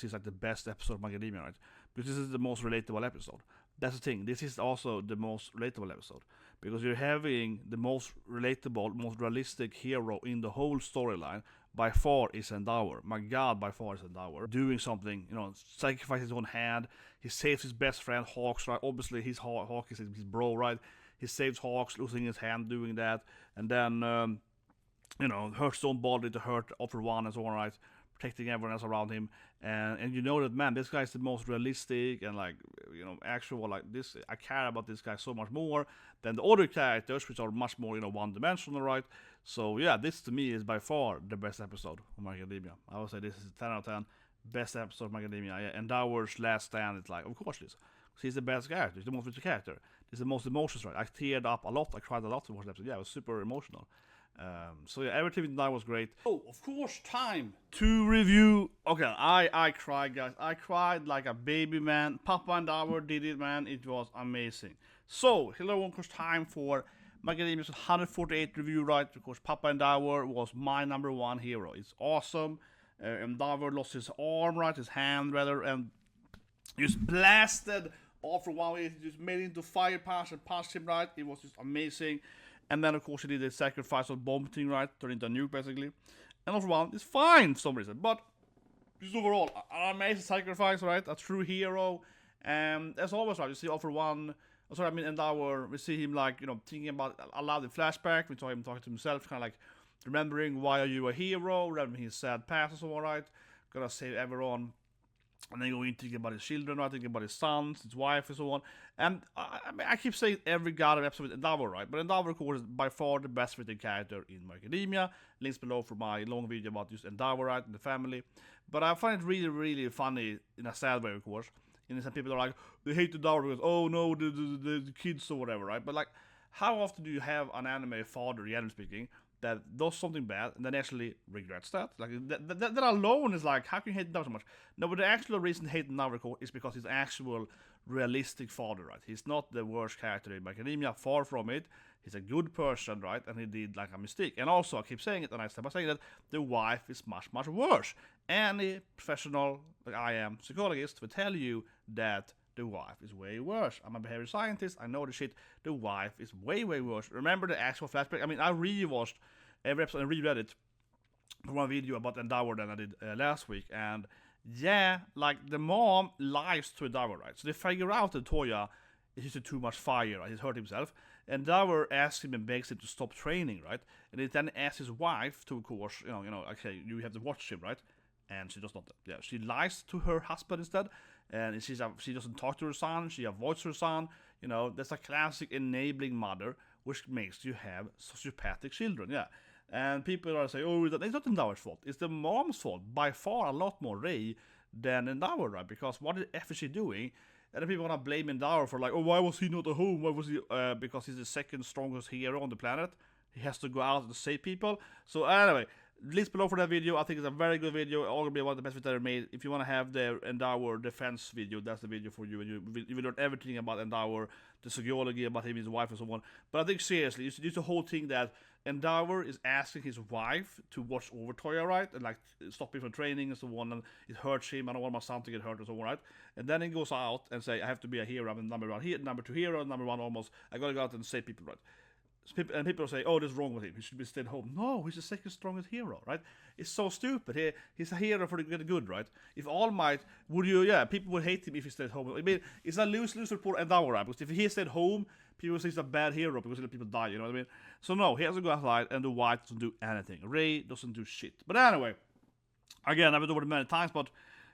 this is like the best episode of Macadamia, right? Because this is the most relatable episode. That's the thing. This is also the most relatable episode because you're having the most relatable, most realistic hero in the whole storyline. By far is Endevour. My God, by far is Endevour doing something. You know, sacrificing his own hand. He saves his best friend Hawks, right? Obviously, Hawk is his bro, right? He saves Hawks, losing his hand doing that, and then hurts his own body to hurt All For One and so on, right? Protecting everyone else around him, and you know that, man, this guy is the most realistic and like, you know, actual, like this. I care about this guy so much more than the other characters, which are much more, you know, one-dimensional, right? So yeah, this to me is by far the best episode of Macadamia. I would say this is a 10 out of 10 best episode of Macadamia. Yeah, Endeavor's last stand, it's like, of course this. He's the best character. He's the most rich character. He's the most emotions, right? I teared up a lot. I cried a lot to watch the episode. Yeah, it was super emotional. So yeah, everything in that was great. Oh, of course, time to review. Okay, I cried, guys. I cried like a baby, man. Papa Endevour did it, man. It was amazing. So, hello, of course, time for Macadamia's 148 review, right? Because Papa Endevour was my number one hero. It's awesome. Endevour lost his arm, right? His hand, rather, and just blasted All For One. He just made it into fire punch and punched him, right? It was just amazing. And then, of course, he did the sacrifice of bomb thing, right? Turned into a nuke, basically. And All For One is fine for some reason. But just overall, an amazing sacrifice, right? A true hero. And as always, right, you see All For One. Endevour, we see him, like, you know, thinking about a lot of the flashback. We saw him talking to himself, kind of like remembering why are you a hero, remembering his sad past and so on, right? Gonna save everyone. And then going thinking about his children, right? Thinking about his sons, his wife, and so on. And I keep saying every goddamn episode with Endevour, right? But Endevour, of course, is by far the best written character in Macadamia. Links below for my long video about just Endevour, right? And the family. But I find it really, really funny in a sad way, of course. And some people are like, they hate Endevour because, oh no, the kids or whatever, right? But like, how often do you have an anime father, generally speaking, that does something bad and then actually regrets that? Like, that alone is like, how can you hate Endeavour so much? No, but the actual reason to hate Endeavour is because he's actual realistic father, right? He's not the worst character in Macadamia, far from it. He's a good person, right? And he did like a mistake. And also, I keep saying it, and I start by saying that the wife is much, much worse. Any professional, like I am, psychologist, will tell you that the wife is way worse. I'm a behavioral scientist. I know the shit. The wife is way, way worse. Remember the actual flashback? I mean, I rewatched every episode and reread it for one video about Endeavour that I did last week. And yeah, like the mom lies to Endeavour, right? So they figure out that Toya is using too much fire, right? He's hurt himself. Endeavour asks him and begs him to stop training, right? And he then asks his wife to, of course, okay, you have to watch him, right? And she does not. Yeah, she lies to her husband instead, and she doesn't talk to her son. She avoids her son. You know, that's a classic enabling mother, which makes you have sociopathic children. Yeah, and people are saying, oh, it's not Endeavor's fault. It's the mom's fault by far, a lot more Ray than Endeavour, right? Because what the F is she doing? And then people wanna blame Endeavour for like, oh, why was he not at home? Why was he? Because he's the second strongest hero on the planet. He has to go out and save people. So anyway. Links below for that video. I think it's a very good video. Arguably one of the best videos ever made. If you want to have the Endeavour defense video, that's the video for you. And you will learn everything about Endeavour, the psychology about him, his wife, and so on. But I think seriously, you should do the whole thing that Endeavour is asking his wife to watch over Toya, right? And like stop him from training and so on. And it hurts him. I don't want my son to get hurt and so on, right? And then he goes out and say, I have to be a hero. I'm number one here, number two hero, number one almost. I gotta go out and save people, right? And people say, oh, that's wrong with him. He should be staying home. No, he's the second strongest hero, right? It's so stupid. He's a hero for the good, right? If All Might, people would hate him if he stayed home. I mean, it's a lose-lose for Endeavour, right? Because if he stayed home, people would say he's a bad hero because people die, you know what I mean? So no, he has to go outside, and the White doesn't do anything. Ray doesn't do shit. But anyway, again, I've been over it many times, but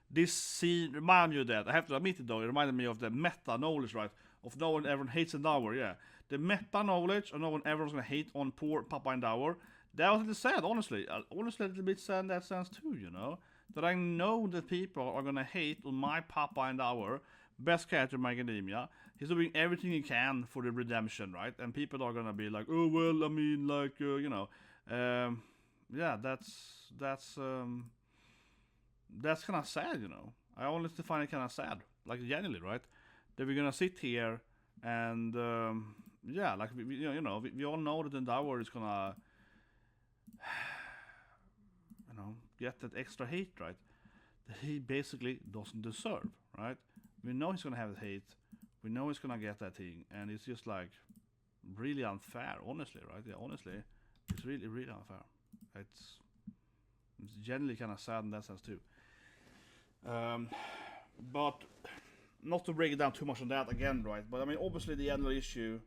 this scene reminded me of that. I have to admit it, though. It reminded me of the meta-knowledge, right? Of no one ever hates Endeavour, yeah. The meta-knowledge of no one ever was going to hate on poor Papa Endeavour. That was a little sad, honestly. Honestly, a little bit sad in that sense, too, you know. That I know that people are going to hate on my Papa Endeavour, best character in Macadamia. He's doing everything he can for the redemption, right? And people are going to be like, oh, well, I mean, like, yeah, that's kind of sad, you know. I honestly find it kind of sad, like, genuinely, right? That we're going to sit here and... yeah, like we all know that Endeavour is gonna, get that extra hate, right? that he basically doesn't deserve, right? We know he's gonna have hate, we know he's gonna get that thing, and it's just like really unfair, honestly, right? Yeah, honestly, it's really, really unfair. It's generally kind of sad in that sense too. But not to break it down too much on that again, right? But I mean, obviously, the general issue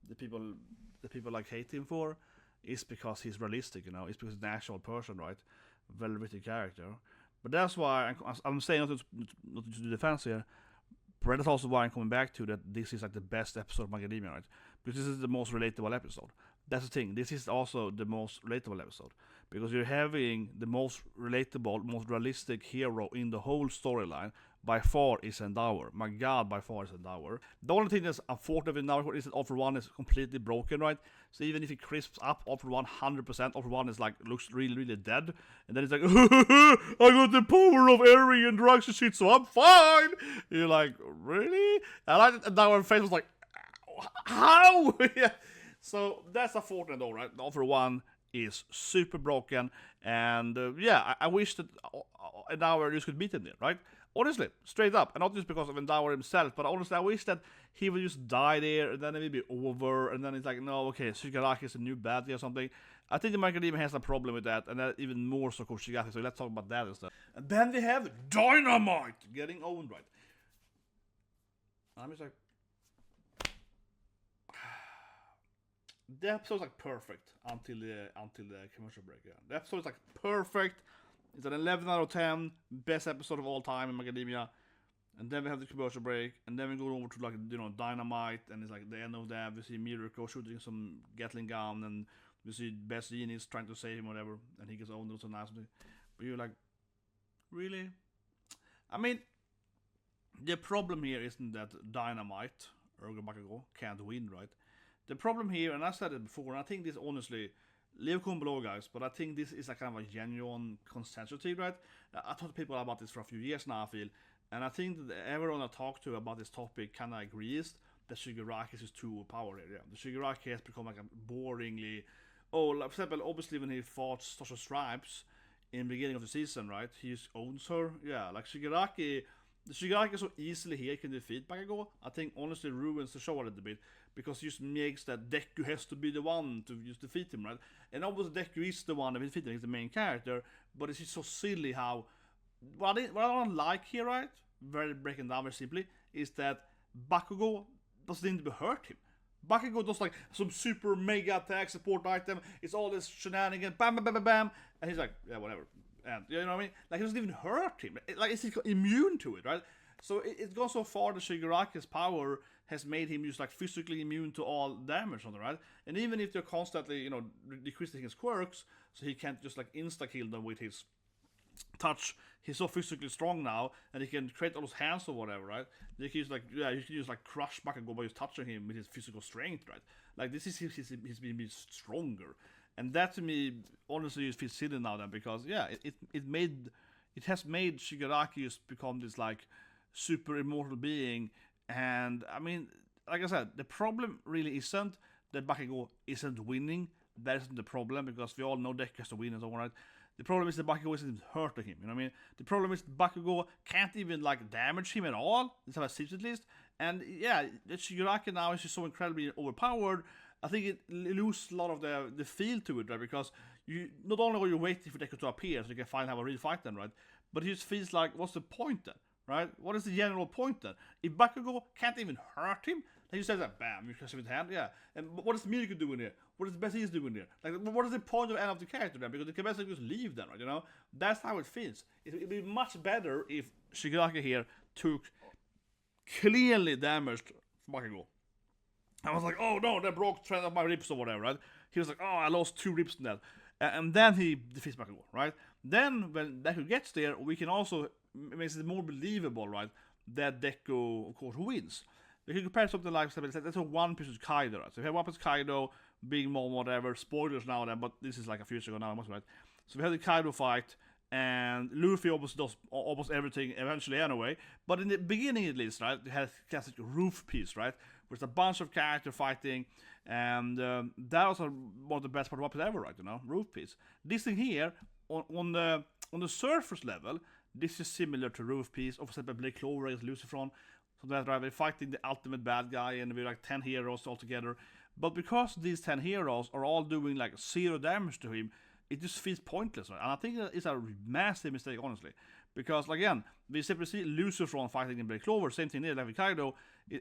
the people like hate him for is because he's realistic, you know. It's because he's an actual person, right? Well-written character. But that's why I'm saying not to do defense here, but that's also why I'm coming back to that this is like the best episode of Academia, right? Because this is the most relatable episode. That's the thing. This is also the most relatable episode. Because you're having the most relatable, most realistic hero in the whole storyline. By far is Endevour. My god, by far is Endevour. The only thing that's unfortunate with Endevour is that Offer 1 is completely broken, right? So even if it crisps up Offer 1 100%, Offer 1 is like, looks really, really dead. And then it's like, I got the power of airing and drugs and shit, so I'm fine! And you're like, really? And I like Endeavour's face was like, how? Yeah. So that's unfortunate though, right? Offer 1 is super broken. And yeah, I wish that Endeavour just could beat him there, right? Honestly, straight up, and not just because of Endevour himself, but honestly, I wish that he would just die there, and then it would be over, and then it's like, no, okay, Shigaraki is a new bad guy or something. I think the Academia has a problem with that, and that even more so for Shigaraki, so let's talk about that instead. And then we have Dynamite getting owned, right? I'm just like... The episode's like perfect until the commercial break, yeah. The episode's like perfect. It's an 11 out of 10, best episode of all time in Academia. And then we have the commercial break, and then we go over to like, you know, Dynamite, and it's like the end of that. We see Miracle shooting some Gatling gun, and we see Best Genius trying to save him, whatever, and he gets owned or something nice. But you're like, really? I mean, the problem here isn't that Dynamite, Ergo Bakugou, can't win, right? The problem here, and I said it before, and I think this honestly, leave a comment below, guys, but I think this is a kind of a genuine consensus, right? I talked to people about this for a few years now, I feel, and I think that everyone I talk to about this topic kind of agrees that Shigaraki is too overpowered here. Yeah. The Shigaraki has become like a boringly... Oh, like, for example, obviously when he fought Sasha Stripes in the beginning of the season, right? He just owns her. Yeah, like Shigaraki... The Shigaraki so easily here can defeat Bakugou, I think honestly ruins the show a little bit, because he just makes that Deku has to be the one to just defeat him, right? And obviously Deku is the one that defeats him, he's the main character, but it's just so silly how... What I don't like here, right? Very breaking down very simply, is that Bakugou doesn't need to hurt him. Bakugou does like some super mega attack support item, it's all this shenanigans, bam bam bam bam bam, and he's like, yeah, whatever. And you know what I mean? Like, it doesn't even hurt him. Like, he's immune to it, right? So it's gone so far that Shigaraki's power has made him just like physically immune to all damage on the right. And even if they're constantly, you know, decreasing his quirks, so he can't just like insta kill them with his touch. He's so physically strong now, and he can create all those hands or whatever, right? You can just like, yeah, you can just like crush Bakugou by just touching him with his physical strength, right? Like, this is he's been stronger. And that to me, honestly, feels silly now then, because yeah, it has made Shigaraki just become this like super immortal being. And I mean, like I said, the problem really isn't that Bakugou isn't winning. That isn't the problem, because we all know Deku has to win and so on, right? The problem is that Bakugou isn't hurting him, you know what I mean? The problem is Bakugou can't even like damage him at all, that's how it seems at least. And yeah, Shigaraki now is just so incredibly overpowered. I think it loses a lot of the feel to it, right? Because you not only are you waiting for Deku to appear so you can finally have a real fight then, right? But it just feels like, what's the point then, right? What is the general point then? If Bakugou can't even hurt him, then you say that, bam, you catch him with hand, yeah. And what is Miracle doing here? What is the best he's doing here? Like, what is the point of end of the character then? Because the can basically just leave then, right? You know, that's how it feels. It'd be much better if Shigaraki here took clearly damaged Bakugou. I was like, oh no, that broke 3 of my ribs or whatever, right? He was like, oh, I lost 2 ribs in that. And then he defeats Bakugou, right? Then, when Deku gets there, we can also make it more believable, right? That Deku, of course, wins. We can compare something like, that's a One Piece Kaido, right? So we have One Piece Kaido, Big Mom, whatever, spoilers now then, but this is like a few years ago now, right? So we have the Kaido fight, and Luffy almost does almost everything eventually anyway. But in the beginning at least, right, we had a classic roof piece, right? With a bunch of characters fighting, and that was one of the best part of One Piece ever, right? You know, roof piece. This thing here, on the surface level, this is similar to Roof Piece, or for example, Blake Clover against Lucifron. So that's right, we're fighting the ultimate bad guy, and we're like 10 heroes all together. But because these 10 heroes are all doing like 0 damage to him, it just feels pointless, right? And I think that is a massive mistake, honestly. Because, again, we simply see Lucifron fighting in Blake Clover, same thing there, like with Kaido.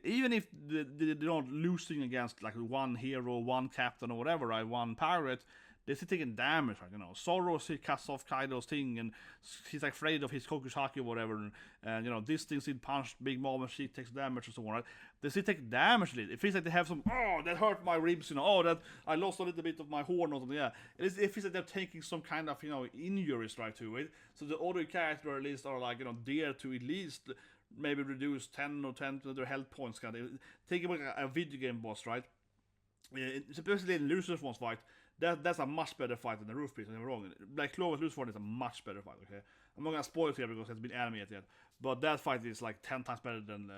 Even if they're not losing against like one hero, one captain, or whatever, right? One pirate, they're still taking damage, right? You know, Zoro cuts off Kaido's thing, and he's like afraid of his Kokushaki or whatever, and you know, this thing's in punched Big Mom and she takes damage and so on, right? They still take damage. It feels like they have some, oh, that hurt my ribs, you know, oh, that I lost a little bit of my horn or something, yeah. It feels like they're taking some kind of, you know, injuries right to it. So the other characters at least are like, you know, dare to at least maybe reduce 10 or 10 to their health points, kind of. Take like a video game boss, right? Especially in Lucifer's fight, that's a much better fight than the Roof Piece, I'm wrong. Like Clover's Lucifer is a much better fight, okay? I'm not gonna spoil it here because it's been animated yet, but that fight is like 10 times better than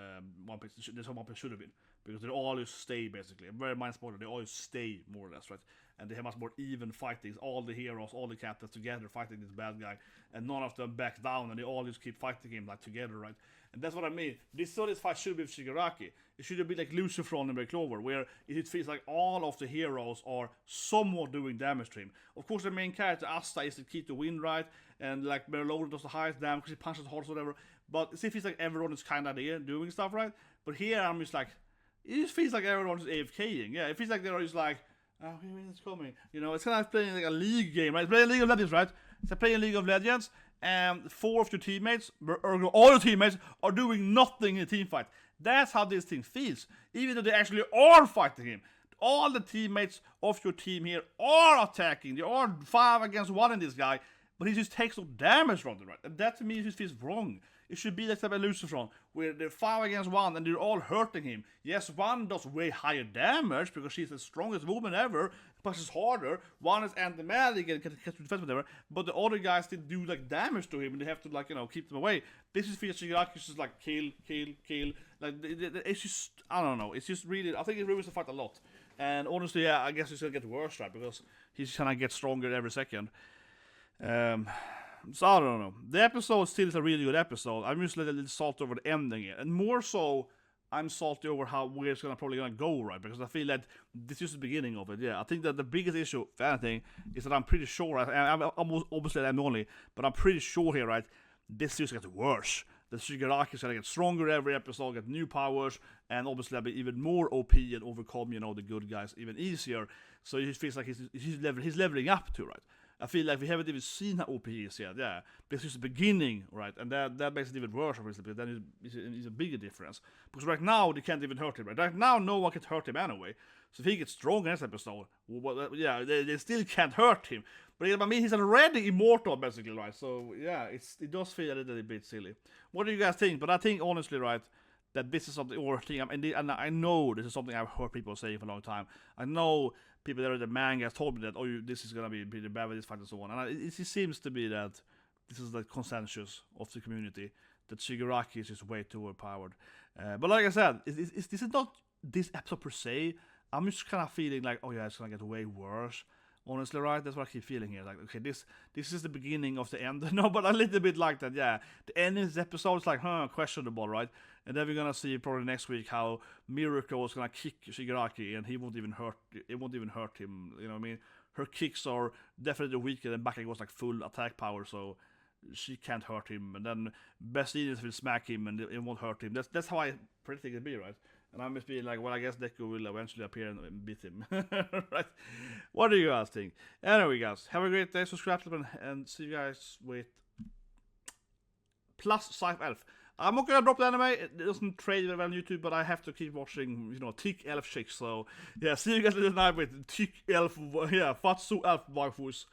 One Piece. That's how One Piece should have been, because they always stay basically. Very mind spoiler, they always stay more or less, right? And they have much more even fightings. All the heroes, all the captains together fighting this bad guy, and none of them back down, and they all just keep fighting him like together, right? And that's what I mean. This fight should be with Shigaraki. It should have been like Lucifron and Blake Clover, where it feels like all of the heroes are somewhat doing damage to him. Of course, the main character, Asta, is the key to win, right? And like Merlot does the highest damage because he punches hard or whatever. But it feels like everyone is kind of there doing stuff, right? But here I'm just like, it just feels like everyone's AFKing. Yeah, it feels like they're just like, oh, when it's coming. You know, it's kind of playing like a league game, right? It's playing League of Legends, right? It's like playing League of Legends, and 4 of your teammates, or all your teammates, are doing nothing in a team fight. That's how this thing feels. Even though they actually are fighting him. All the teammates of your team here are attacking. They are 5 against 1 in this guy, but he just takes no damage from them, right? And that to me just feels wrong. It should be like a Lucifron, where they're 5 against 1 and they're all hurting him. Yes, 1 does way higher damage because she's the strongest woman ever, pushes harder. 1 is anti-magic and can catch defense, whatever. But the other guys still do like damage to him, and they have to like, you know, keep them away. This is Shigaraki just like kill. Like it's just, I don't know. It's just really, I think it ruins the fight a lot. And honestly, yeah, I guess it's gonna get worse, right? Because he's gonna get stronger every second. So I don't know. The episode still is a really good episode. I'm just a little salty over the ending here, and more so, I'm salty over how where it's probably gonna go, right? Because I feel that this is the beginning of it. Yeah, I think that the biggest issue, if anything, is that I'm pretty sure. I'm obviously I'm only, but I'm pretty sure here, right? This just gets worse. The Shigaraki is gonna get stronger every episode, get new powers, and obviously be even more OP and overcome, you know, the good guys even easier. So it feels like he's leveling up too, right? I feel like we haven't even seen how OP he is yet, yeah. This is the beginning, right? And that makes it even worse, obviously, because then it's a bigger difference. Because right now, they can't even hurt him, right? Right now, no one can hurt him anyway. So if he gets strong in this episode, well, yeah, they still can't hurt him. But I mean, he's already immortal, basically, right? So, yeah, it does feel a little bit silly. What do you guys think? But I think, honestly, right, that this is something, or thing, and I know this is something I've heard people say for a long time. I know people that are the manga told me that, oh, this is gonna be pretty bad with this fight and so on. And it seems to be that this is the consensus of the community, that Shigaraki is just way too overpowered. But like I said, this is not this episode per se. I'm just kind of feeling like, oh yeah, it's gonna get way worse. Honestly, right? That's what I keep feeling here. Like, okay, this is the beginning of the end. No, but a little bit like that, yeah. The end of this episode is like, questionable, right? And then we're gonna see probably next week how Miracle is gonna kick Shigaraki, and it won't even hurt him. You know what I mean? Her kicks are definitely weaker than Bakugou was like full attack power, so she can't hurt him. And then Bastidus will smack him, and it won't hurt him. That's how I predict it to be, right? And I'm just being like, well, I guess Deku will eventually appear and beat him. Right? What do you guys think? Anyway, guys, have a great day. Subscribe to them, and see you guys with plus Scythe Elf. I'm not gonna drop the anime. It doesn't trade very well on YouTube, but I have to keep watching, you know, Thick Elf chicks. So yeah, see you guys later tonight with Thick Elf, yeah, Fatsu Elf Barfus.